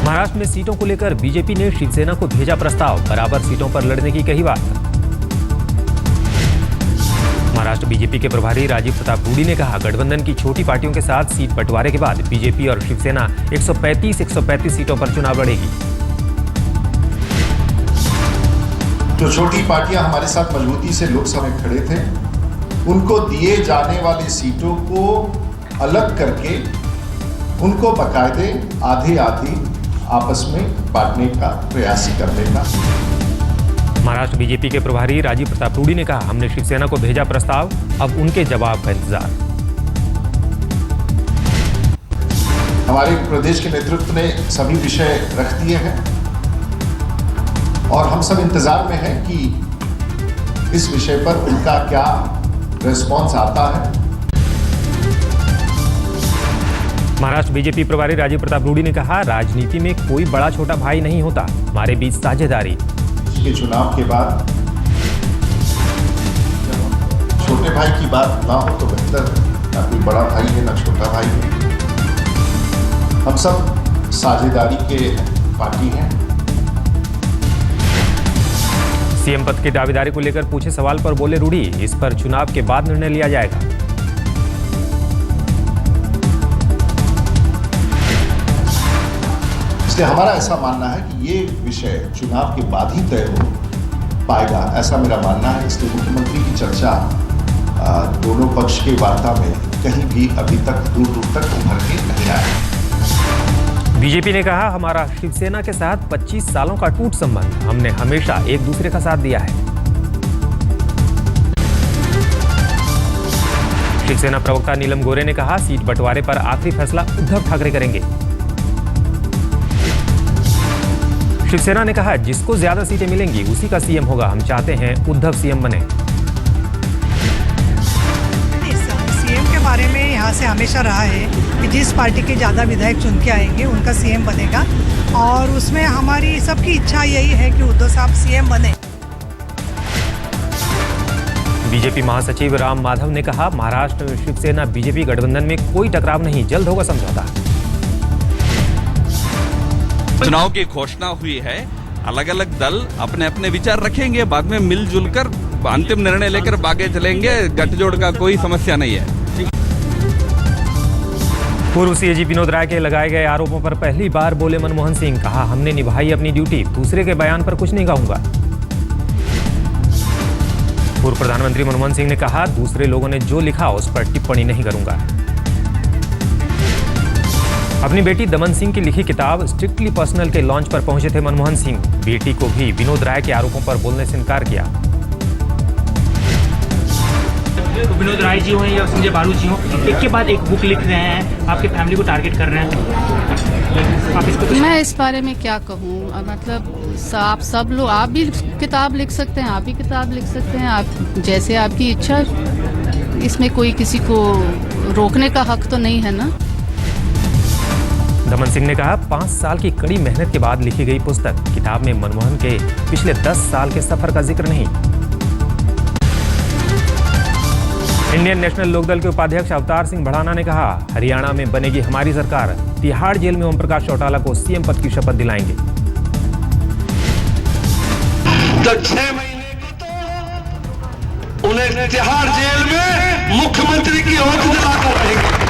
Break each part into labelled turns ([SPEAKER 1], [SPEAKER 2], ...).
[SPEAKER 1] महाराष्ट्र में सीटों को लेकर बीजेपी ने शिवसेना को भेजा प्रस्ताव, बराबर सीटों पर लड़ने की कही बात। महाराष्ट्र बीजेपी के प्रभारी राजीव प्रताप रूडी ने कहा, गठबंधन की छोटी पार्टियों के साथ सीट बंटवारे के बाद बीजेपी और शिवसेना 135 सीटों पर चुनाव लड़ेगी।
[SPEAKER 2] जो छोटी पार्टियां हमारे साथ मजबूती से लोकसभा में खड़े थे, उनको दिए जाने वाली सीटों को अलग करके उनको बकायदे आधी आपस में बांटने का प्रयास करने का।
[SPEAKER 1] महाराष्ट्र बीजेपी के प्रभारी राजीव प्रताप रूडी ने कहा, हमने शिवसेना को भेजा प्रस्ताव, अब उनके जवाब का इंतजार।
[SPEAKER 2] हमारे प्रदेश के नेतृत्व ने सभी विषय रख दिए हैं और हम सब इंतजार में हैं कि इस विषय पर उनका क्या रिस्पॉन्स आता है।
[SPEAKER 1] महाराष्ट्र बीजेपी प्रभारी राजीव प्रताप रूडी ने कहा, राजनीति में कोई बड़ा छोटा भाई नहीं होता, हमारे बीच साझेदारी।
[SPEAKER 2] के चुनाव के बाद छोटे भाई की बात ना हो तो बेहतर, ना कोई बड़ा भाई है ना छोटा भाई है, हम सब साझेदारी के पार्टी हैं।
[SPEAKER 1] सीएम पद की दावेदारी को लेकर पूछे सवाल पर बोले रूडी, इस पर चुनाव के बाद निर्णय लिया जाएगा।
[SPEAKER 2] इसलिए हमारा ऐसा मानना है कि ये विषय चुनाव के बाद ही तय हो पाएगा, ऐसा मेरा मानना है। इसलिए मुख्यमंत्री की चर्चा दोनों पक्ष के वार्ता में कहीं भी अभी तक दूर दूर तक उभर के नहीं आया।
[SPEAKER 1] बीजेपी ने कहा, हमारा शिवसेना के साथ 25 सालों का टूट संबंध, हमने हमेशा एक दूसरे का साथ दिया है। शिवसेना प्रवक्ता नीलम गोरे ने कहा, सीट बंटवारे पर आखिरी फैसला उद्धव ठाकरे करेंगे। शिवसेना ने कहा, जिसको ज्यादा सीटें मिलेंगी उसी का सीएम होगा, हम चाहते हैं उद्धव सीएम बने।
[SPEAKER 3] सीएम के बारे में यहाँ से हमेशा रहा है कि जिस पार्टी के ज़्यादा विधायक चुन के आएंगे उनका सीएम बनेगा, और उसमें हमारी सबकी इच्छा यही है कि उद्धव साहब सीएम बने।
[SPEAKER 1] बीजेपी महासचिव राम माधव ने कहा, महाराष्ट्र में शिवसेना बीजेपी गठबंधन में कोई टकराव नहीं, जल्द होगा समझौता।
[SPEAKER 4] चुनाव की घोषणा हुई है, अलग अलग दल अपने अपने विचार रखेंगे, बाद में मिलजुल कर अंतिम निर्णय लेकर आगे चलेंगे, गठजोड़ का कोई समस्या नहीं है।
[SPEAKER 1] पूर्व सीएजी विनोद राय के लगाए गए आरोपों पर पहली बार बोले मनमोहन सिंह, कहा, हमने निभाई अपनी ड्यूटी, दूसरे के बयान पर कुछ नहीं कहूंगा। पूर्व प्रधानमंत्री मनमोहन सिंह ने कहा, दूसरे लोगों ने जो लिखा उस पर टिप्पणी नहीं करूंगा। अपनी बेटी दमन सिंह की लिखी किताब स्ट्रिक्टली पर्सनल के लॉन्च पर पहुंचे थे मनमोहन सिंह, बेटी को भी विनोद राय के आरोपों पर बोलने से इनकार किया।
[SPEAKER 5] विनोद राय जी हो या संजय बारू जी हो, एक के बाद एक बुक लिख रहे हैं, आपके फैमिली को टारगेट कर रहे हैं, आप इसको
[SPEAKER 6] मैं इस बारे में क्या कहूँ। मतलब आप सब लोग, आप भी किताब लिख सकते हैं, आप भी किताब लिख सकते हैं, आप जैसे आपकी इच्छा, इसमें कोई किसी को रोकने का हक तो नहीं है ना।
[SPEAKER 1] दमन सिंह ने कहा, 5 साल की कड़ी मेहनत के बाद लिखी गई पुस्तक, किताब में मनमोहन के पिछले 10 साल के सफर का जिक्र नहीं। इंडियन नेशनल लोकदल के उपाध्यक्ष अवतार सिंह भड़ाना ने कहा, हरियाणा में बनेगी हमारी सरकार, तिहाड़ जेल में ओम प्रकाश चौटाला को सीएम पद की शपथ दिलाएंगे।
[SPEAKER 7] तो 6 महीने को तो उन्हें तिहाड़ जेल में मुख्यमंत्री की औहद दिलाकर रहेंगे।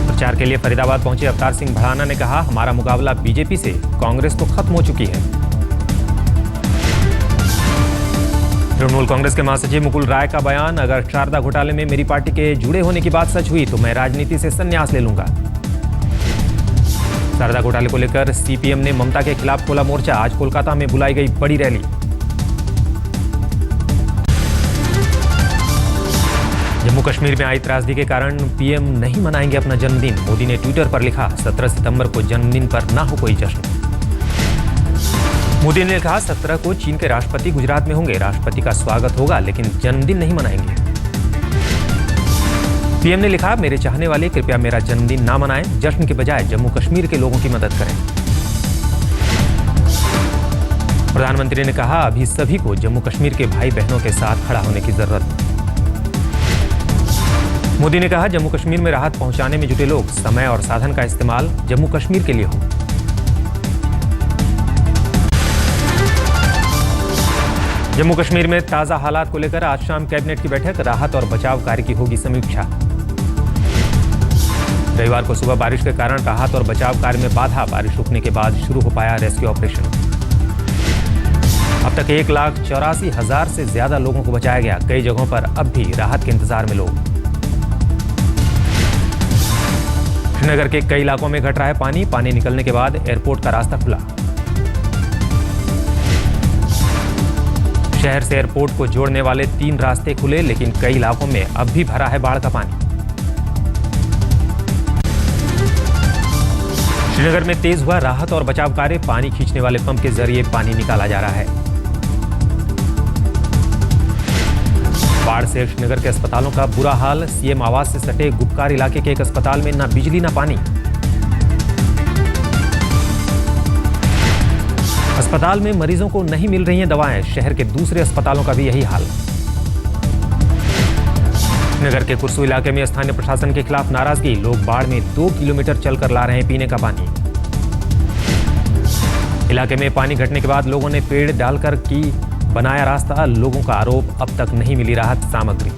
[SPEAKER 1] प्रचार के लिए फरीदाबाद पहुंचे अवतार सिंह भड़ाना ने कहा, हमारा मुकाबला बीजेपी से, कांग्रेस तो खत्म हो चुकी है। तृणमूल कांग्रेस के महासचिव मुकुल राय का बयान, अगर शारदा घोटाले में मेरी पार्टी के जुड़े होने की बात सच हुई तो मैं राजनीति से संन्यास ले लूंगा। शारदा घोटाले को लेकर सीपीएम ने ममता के खिलाफ खोला मोर्चा, आज कोलकाता में बुलाई गई बड़ी रैली। जम्मू कश्मीर में आई त्रासदी के कारण पीएम नहीं मनाएंगे अपना जन्मदिन, मोदी ने ट्विटर पर लिखा, 17 सितंबर को जन्मदिन पर ना हो कोई जश्न। मोदी ने कहा, 17 को चीन के राष्ट्रपति गुजरात में होंगे, राष्ट्रपति का स्वागत होगा लेकिन जन्मदिन नहीं मनाएंगे। पीएम ने लिखा, मेरे चाहने वाले कृपया मेरा जन्मदिन ना मनाएं, जश्न के बजाय जम्मू कश्मीर के लोगों की मदद करें। प्रधानमंत्री ने कहा, अभी सभी को जम्मू कश्मीर के भाई बहनों के साथ खड़ा होने की जरूरत। मोदी ने कहा, जम्मू कश्मीर में राहत पहुंचाने में जुटे लोग समय और साधन का इस्तेमाल जम्मू कश्मीर के लिए हो। जम्मू कश्मीर में ताजा हालात को लेकर आज शाम कैबिनेट की बैठक, राहत और बचाव कार्य की होगी समीक्षा। रविवार को सुबह बारिश के कारण राहत और बचाव कार्य में बाधा, बारिश रुकने के बाद शुरू हो पाया रेस्क्यू ऑपरेशन। अब तक 1,84,000 से ज्यादा लोगों को बचाया गया। कई जगहों पर अब भी राहत के इंतजार में लोग। श्रीनगर के कई इलाकों में घट रहा है पानी। पानी निकलने के बाद एयरपोर्ट का रास्ता खुला। शहर से एयरपोर्ट को जोड़ने वाले 3 रास्ते खुले, लेकिन कई इलाकों में अब भी भरा है बाढ़ का पानी। श्रीनगर में तेज हुआ राहत और बचाव कार्य। पानी खींचने वाले पंप के जरिए पानी निकाला जा रहा है। बाढ़ से श्रीनगर के अस्पतालों का बुरा हाल। सीएम आवास से सटे गुपकार इलाके के एक अस्पताल में ना बिजली ना पानी। अस्पताल में मरीजों को नहीं मिल रही हैं दवाएं। शहर के दूसरे अस्पतालों का भी यही हाल। श्रीनगर के कुर्सू इलाके में स्थानीय प्रशासन के खिलाफ नाराजगी। लोग बाढ़ में 2 किलोमीटर चलकर ला रहे हैं पीने का पानी। इलाके में पानी घटने के बाद लोगों ने पेड़ डालकर की बनाया रास्ता। लोगों का आरोप, अब तक नहीं मिली राहत सामग्री।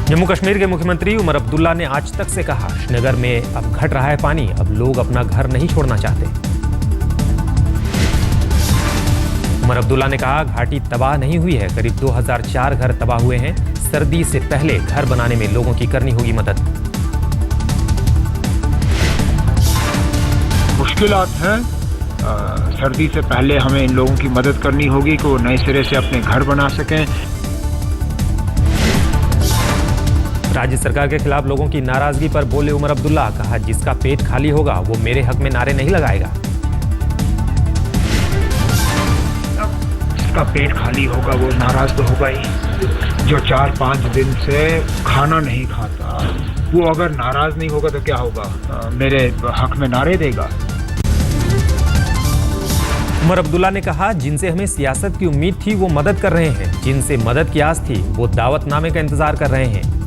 [SPEAKER 1] जम्मू कश्मीर के मुख्यमंत्री उमर अब्दुल्ला ने आज तक से कहा, श्रीनगर में अब घट रहा है पानी, अब लोग अपना घर नहीं छोड़ना चाहते। उमर अब्दुल्ला ने कहा, घाटी तबाह नहीं हुई है, करीब 2004 घर तबाह हुए हैं। सर्दी से पहले घर बनाने में लोगों की करनी होगी मदद।
[SPEAKER 8] मुश्किलात हैं, सर्दी से पहले हमें इन लोगों की मदद करनी होगी कि वो नए सिरे से अपने घर बना सकें।
[SPEAKER 1] राज्य सरकार के खिलाफ लोगों की नाराजगी पर बोले उमर अब्दुल्ला। कहा, जिसका पेट खाली होगा वो मेरे हक में नारे नहीं लगाएगा।
[SPEAKER 8] जिसका पेट खाली होगा वो नाराज तो होगा ही। जो 4-5 दिन से खाना नहीं खाता वो अगर नाराज नहीं होगा तो क्या होगा? मेरे हक में नारे देगा।
[SPEAKER 1] उमर अब्दुल्ला ने कहा, जिनसे हमें सियासत की उम्मीद थी वो मदद कर रहे हैं, जिनसे मदद की आस थी वो दावतनामे का इंतजार कर रहे हैं।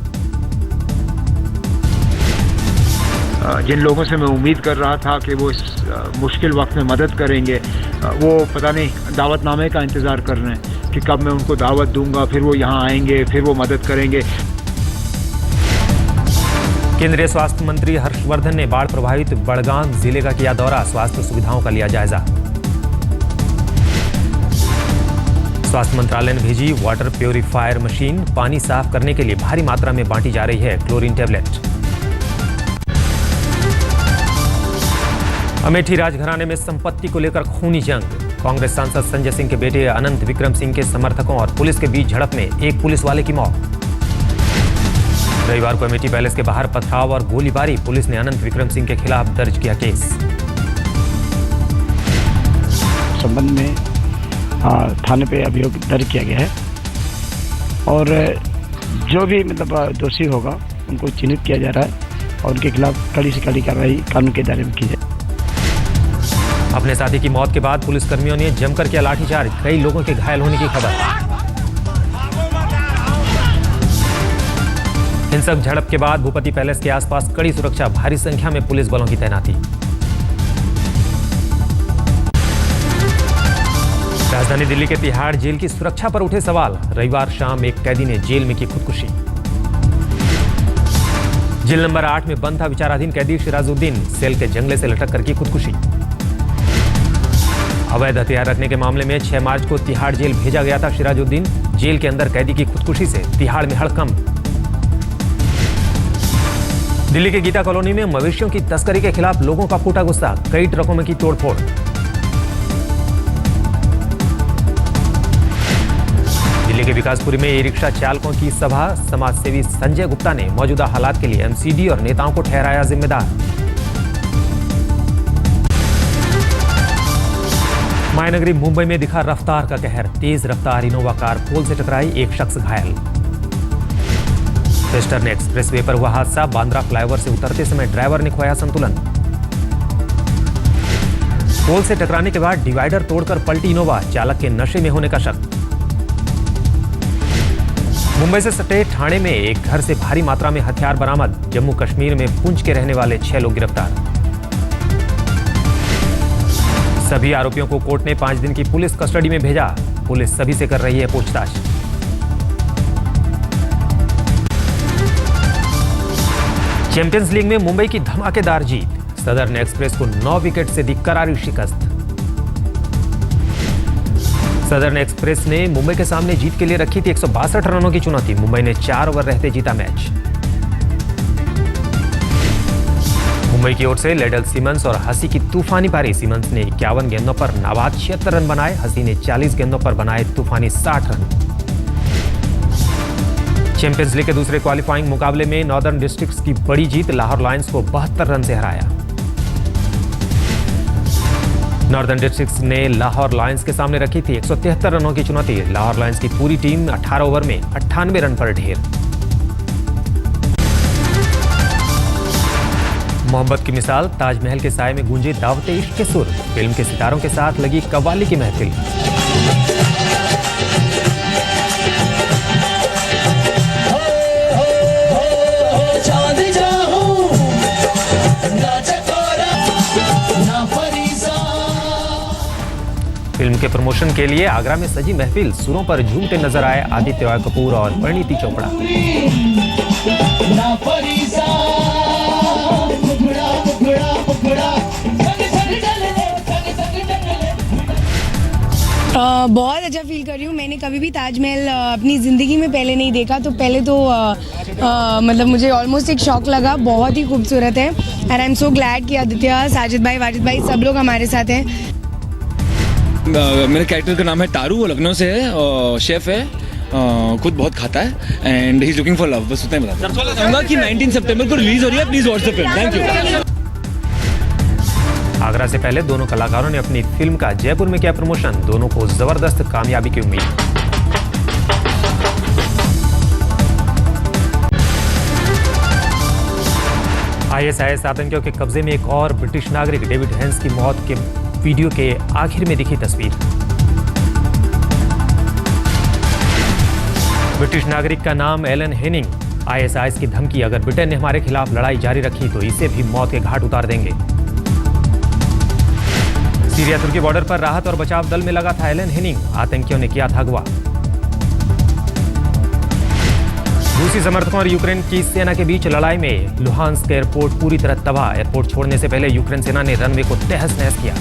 [SPEAKER 8] जिन लोगों से मैं उम्मीद कर रहा था कि वो इस मुश्किल वक्त में मदद करेंगे, वो पता नहीं दावतनामे का इंतजार कर रहे हैं कि कब मैं उनको दावत दूंगा, फिर वो यहाँ आएंगे, फिर वो मदद करेंगे।
[SPEAKER 1] केंद्रीय स्वास्थ्य मंत्री हर्षवर्धन ने बाढ़ प्रभावित बड़गाम जिले का किया दौरा। स्वास्थ्य सुविधाओं का लिया जायजा। स्वास्थ्य मंत्रालय ने भेजी वाटर प्यूरिफायर मशीन। पानी साफ करने के लिए भारी मात्रा में बांटी जा रही है क्लोरीन टेबलेट। अमेठी राजघराने में संपत्ति को लेकर खूनी जंग। कांग्रेस सांसद संजय सिंह के बेटे अनंत विक्रम सिंह के समर्थकों और पुलिस के बीच झड़प में एक पुलिस वाले की मौत। रविवार को अमेठी पैलेस के बाहर पथराव और गोलीबारी। पुलिस ने अनंत विक्रम सिंह के खिलाफ दर्ज किया केस।
[SPEAKER 9] संबंध में थाने पे अभियोग दर्ज किया गया है और जो भी दोषी होगा उनको चिन्हित किया जा रहा है और उनके खिलाफ कड़ी से कड़ी कार्रवाई कानून के दायरे में की जाए।
[SPEAKER 1] अपने साथी की मौत के बाद पुलिसकर्मियों ने जमकर किया लाठीचार्ज। कई लोगों के घायल होने की खबर। हिंसक झड़प के बाद भूपति पैलेस के आसपास कड़ी सुरक्षा, भारी संख्या में पुलिस बलों की तैनाती। राजधानी दिल्ली के तिहाड़ जेल की सुरक्षा पर उठे सवाल। रविवार शाम एक कैदी ने जेल में की खुदकुशी। जेल नंबर 8 में बंद था विचाराधीन कैदी सिराजुद्दीन। सेल के जंगले से लटक कर की खुदकुशी। अवैध हथियार रखने के मामले में 6 मार्च को तिहाड़ जेल भेजा गया था सिराजुद्दीन। जेल के अंदर कैदी की खुदकुशी से तिहाड़ में हड़कंप। दिल्ली के गीता कॉलोनी में मवेशियों की तस्करी के खिलाफ लोगों का फूटा गुस्सा। कई ट्रकों में की तोड़फोड़। दिल्ली के विकासपुरी में ई रिक्शा चालकों की सभा। समाजसेवी संजय गुप्ता ने मौजूदा हालात के लिए एमसीडी और नेताओं को ठहराया जिम्मेदार। मायानगरी मुंबई में दिखा रफ्तार का कहर। तेज रफ्तार इनोवा कार पोल से टकराई, एक शख्स घायल। वेस्टर्न एक्सप्रेसवे पर हुआ हादसा। बांद्रा फ्लाईओवर से उतरते समय ड्राइवर ने खोया संतुलन। पोल से टकराने के बाद डिवाइडर तोड़कर पलटी इनोवा। चालक के नशे में होने का शक। मुंबई से सटे ठाणे में एक घर से भारी मात्रा में हथियार बरामद। जम्मू कश्मीर में पुंछ के रहने वाले 6 लोग गिरफ्तार। सभी आरोपियों को कोर्ट ने 5 दिन की पुलिस कस्टडी में भेजा। पुलिस सभी से कर रही है पूछताछ। चैंपियंस लीग में मुंबई की धमाकेदार जीत। सदर्न एक्सप्रेस को 9 विकेट से दी करारी शिकस्त। सदर्न एक्सप्रेस ने मुंबई के सामने जीत के लिए रखी थी 162 रनों की चुनौती। मुंबई ने 4 ओवर रहते जीता मैच। मुंबई की ओर से लेडल सिमंस और हसी की तूफानी पारी। सिमंस ने 51 गेंदों पर नाबाद 76 रन बनाए। हसी ने 40 गेंदों पर बनाए तूफानी 60 रन। चैंपियंस लीग के दूसरे क्वालिफाइंग मुकाबले में नॉर्दर्न डिस्ट्रिक्ट्स की बड़ी जीत। लाहौर लायंस को 72 रन से हराया। नॉर्दर्न डिस्ट्रिक्ट्स ने लाहौर लायंस के सामने रखी थी 173 रनों की चुनौती। लाहौर लायंस की पूरी टीम 18 ओवर में 98 रन पर ढेर। मोहब्बत की मिसाल। ताजमहल के साए में गूंजे दावते इश्क के सुर। फिल्म के सितारों के साथ लगी कव्वाली की महफिल। फिल्म के प्रमोशन के लिए आगरा में सजी महफिल। सुरों पर झूमते नजर आए आदित्य रॉय कपूर और परिणीति चोपड़ा।
[SPEAKER 10] बहुत अच्छा फील कर रही हूँ। मैंने कभी भी ताजमहल अपनी ज़िंदगी में पहले नहीं देखा, तो पहले तो मतलब मुझे ऑलमोस्ट एक शौक लगा। बहुत ही खूबसूरत है and I am so glad कि आदित्य, साजिद भाई, वाजिद भाई सब लोग हमारे साथ हैं।
[SPEAKER 11] मेरे कैरेक्टर का नाम है तारू। वो लखनऊ से है और शेफ है। खुद बहुत खाता है and he is looking for love. बस उतना ही बताना चाहूँगा कि 19 सितंबर को रिलीज हो रही है। Please watch the film. Thank you.
[SPEAKER 1] Agra से पहले दोनों कलाकारों ने अपनी फिल्म का जयपुर में किया प्रमोशन। दोनों को जबरदस्त कामयाबी की उम्मीद। ISIS आतंकियों के कब्जे में एक और ब्रिटिश नागरिक। डेविड हेंस की मौत के वीडियो के आखिर में दिखी तस्वीर। ब्रिटिश नागरिक का नाम एलन हेनिंग। ISIS की धमकी, अगर ब्रिटेन ने हमारे खिलाफ लड़ाई जारी रखी तो इसे भी मौत के घाट उतार देंगे। सीरिया तुर्की बॉर्डर पर राहत और बचाव दल में लगा था एलन हेनिंग। आतंकियों ने किया था अगवा। रूसी समर्थकों और यूक्रेन की सेना के बीच लड़ाई में लुहांस्क एयरपोर्ट पूरी तरह तबाह। एयरपोर्ट छोड़ने से पहले यूक्रेन सेना ने रनवे को तहस नहस किया।